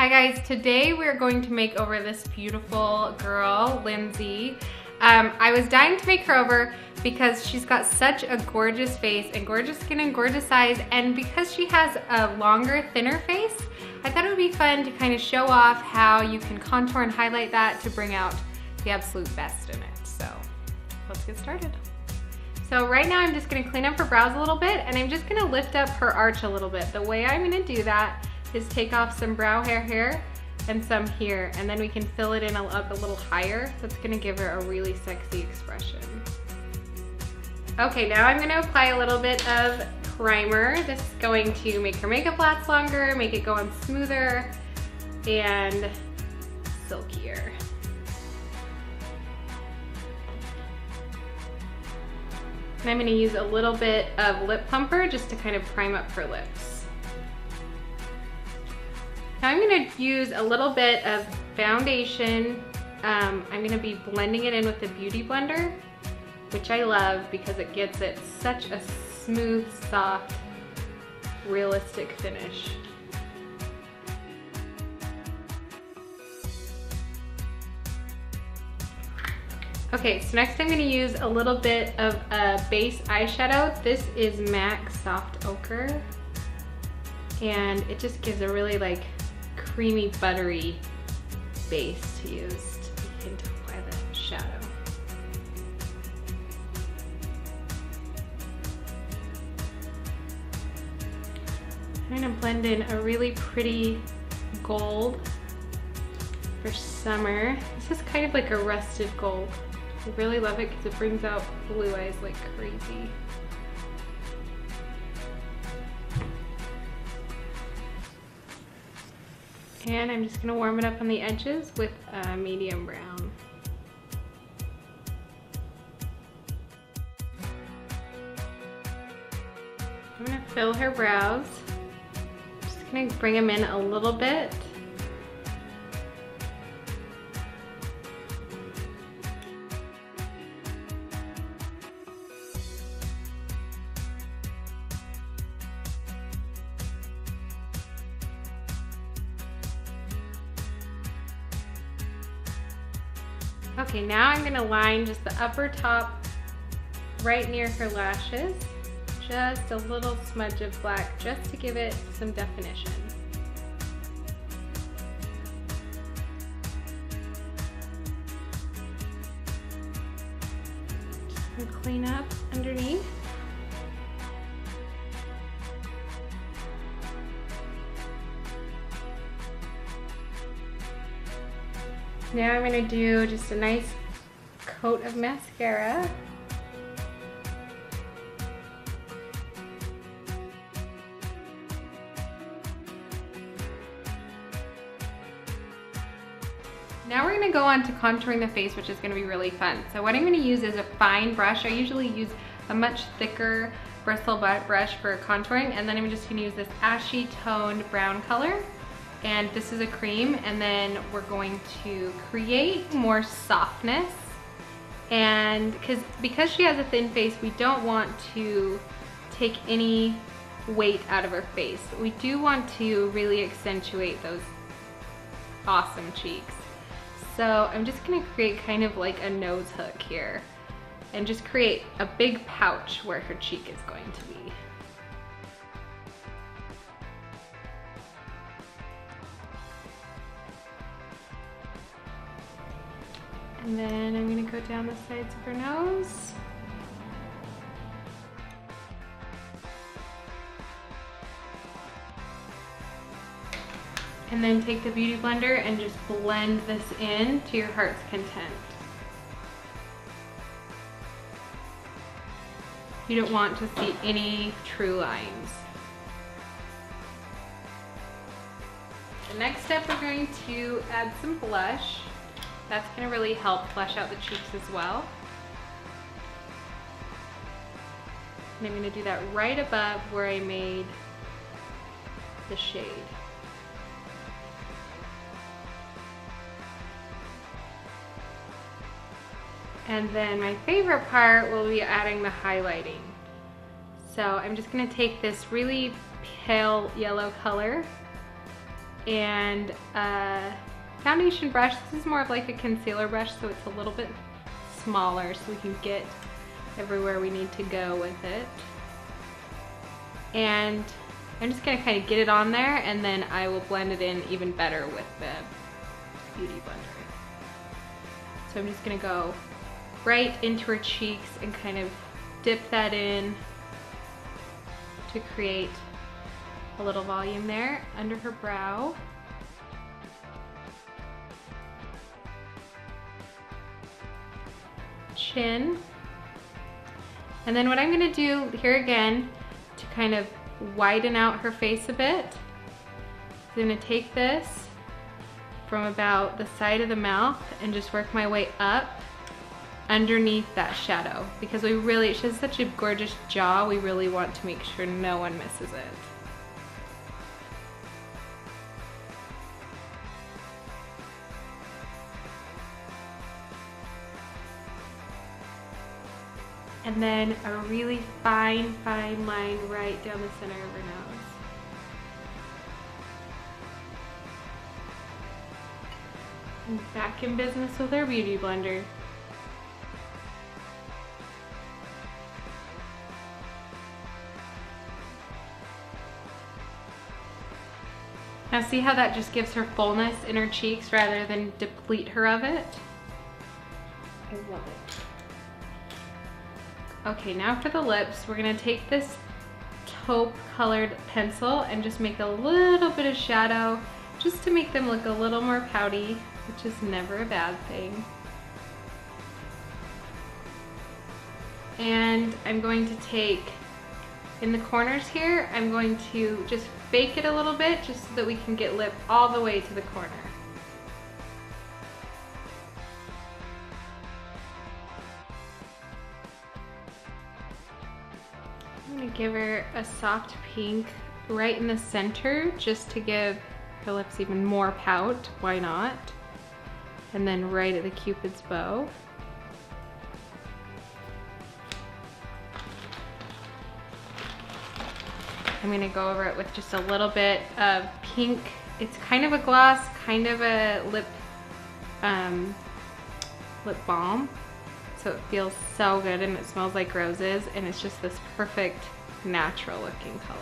Hi guys, today we're going to make over this beautiful girl, Lindsey. I was dying to make her over because she's got such a gorgeous face and gorgeous skin and gorgeous eyes, and because she has a longer, thinner face, I thought it would be fun to kind of show off how you can contour and highlight that to bring out the absolute best in it. So let's get started. So right now I'm just gonna clean up her brows a little bit, and I'm just gonna lift up her arch a little bit. The way I'm gonna do that is take off some brow hair here and some here, and then we can fill it in up a little higher. So it's gonna give her a really sexy expression. Okay, now I'm gonna apply a little bit of primer. This is going to make her makeup last longer, make it go on smoother and silkier. And I'm gonna use a little bit of lip plumper just to kind of prime up her lips. Now I'm gonna use a little bit of foundation. I'm gonna be blending it in with the Beauty Blender, which I love because it gives it such a smooth, soft, realistic finish. Okay, so next I'm gonna use a little bit of a base eyeshadow. This is MAC Soft Ochre, and it just gives a really like creamy, buttery base to use to begin to apply the shadow. I'm gonna blend in a really pretty gold for summer. This is kind of like a rusted gold. I really love it because it brings out blue eyes like crazy. And I'm just gonna warm it up on the edges with a medium brown. I'm gonna fill her brows. Just gonna bring them in a little bit. Okay, now I'm gonna line just the upper top right near her lashes. Just a little smudge of black just to give it some definition. Just gonna clean up underneath. Now I'm gonna do just a nice coat of mascara. Now we're gonna go on to contouring the face, which is gonna be really fun. So what I'm gonna use is a fine brush. I usually use a much thicker bristle brush for contouring, and then I'm just gonna use this ashy toned brown color. And this is a cream, and then we're going to create more softness. And because she has a thin face, we don't want to take any weight out of her face. But we do want to really accentuate those awesome cheeks. So I'm just gonna create kind of like a nose hook here and just create a big pouch where her cheek is going to be. And then I'm gonna go down the sides of her nose. And then take the Beauty Blender and just blend this in to your heart's content. You don't want to see any true lines. The next step, we're going to add some blush. That's gonna really help flesh out the cheeks as well. And I'm gonna do that right above where I made the shade. And then my favorite part will be adding the highlighting. So I'm just gonna take this really pale yellow color and a foundation brush. This is more of like a concealer brush, so it's a little bit smaller so we can get everywhere we need to go with it. And I'm just gonna kind of get it on there, and then I will blend it in even better with the Beauty Blender. So I'm just gonna go right into her cheeks and kind of dip that in to create a little volume there under her brow. Chin. And then what I'm gonna do here again to kind of widen out her face a bit, I'm gonna take this from about the side of the mouth and just work my way up underneath that shadow, because she has such a gorgeous jaw, we really want to make sure no one misses it. And then a really fine, fine line right down the center of her nose. And back in business with our Beauty Blender. Now see how that just gives her fullness in her cheeks rather than deplete her of it? I love it. Okay, now for the lips, we're gonna take this taupe colored pencil and just make a little bit of shadow just to make them look a little more pouty, which is never a bad thing. And I'm going to take, in the corners here, I'm going to just bake it a little bit just so that we can get lip all the way to the corner. I'm gonna give her a soft pink right in the center just to give her lips even more pout, why not? And then right at the Cupid's bow. I'm gonna go over it with just a little bit of pink. It's kind of a gloss, kind of a lip balm. So it feels so good and it smells like roses, and it's just this perfect natural looking color.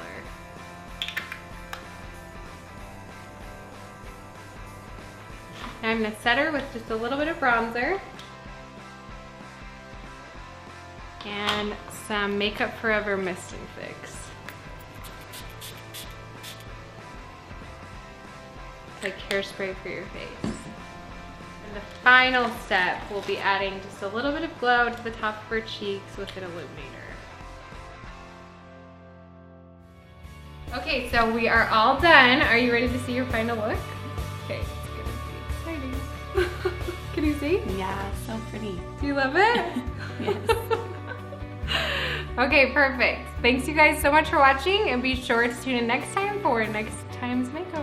Now I'm gonna set her with just a little bit of bronzer and some Makeup Forever Mist and Fix. Like hairspray for your face. And the final step, we'll be adding just a little bit of glow to the top of her cheeks with an illuminator. Okay, so we are all done. Are you ready to see your final look? Okay, it's gonna be exciting. Can you see? Yeah, so pretty. Do you love it? Yes. Okay, perfect. Thanks you guys so much for watching, and be sure to tune in next time for next time's makeover.